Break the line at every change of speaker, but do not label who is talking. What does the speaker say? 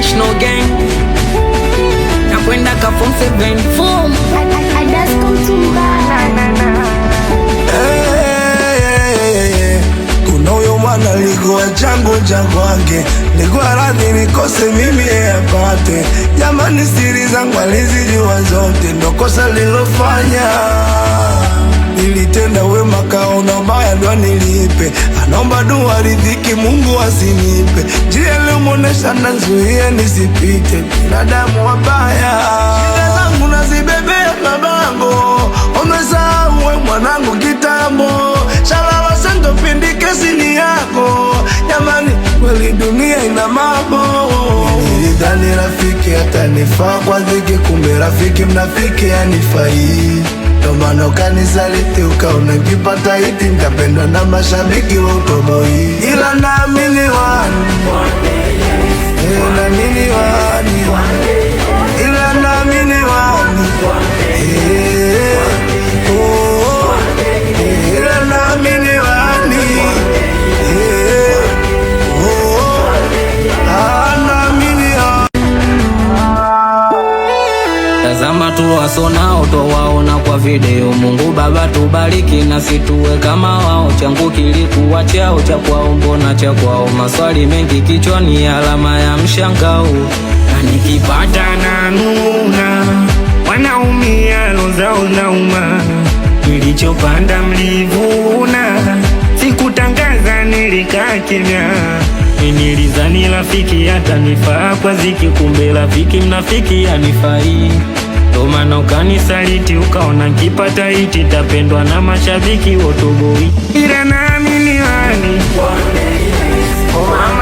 International Gang na kwenda ka form 7 form
kuna huyo mwana likuwa changu cha kwake, likuwa radhi nikose mimi apate. Jamani siri zangu alizijua zote, ndo kosa lilofanya. Nilitenda wema kaona ubaya ndo nilipe, anaomba dua ridhiki Mungu asinipe. Njia limuonesha nazuia nisipite, binadamu wabaya. Shida zangu nazibebea mabango, umesahau we mwanangu kitambo. Shalala sendo pindi kesi ni yako, jamani kweli dunia ina mambo. Nilidhani rafiki atanifaa kwa dhiki, kumbe rafiki mnafiki anifai. Ndo maana ukanisaliti ukaona nikipata hiti nitapendwa na mashabiki wa utoboi. Ila naamini wani, naamini wani, ila naamini wani, ila naamini wani, naamini wani.
Tazama tu wasonao towaona kwa video. Mungu Baba tubariki na situwe kama wao. Changu kilikuwa chao, cha kwao mbona cha kwao? Maswali mengi kichwani, alama ya mshangao. Na nikipata na nuna, wanaumia roho zao nauma. Nilichopanda mlivuna, sikutangaza nilikaa kimya. Nilizani rafiki atanifaa kwa ziki, kumbe rafiki mnafiki anifai. Ndo maana ukanisaliti ukaona nikipata hiti tapendwa na mashabiki wa utoboi. Ila naamini wani, oh mama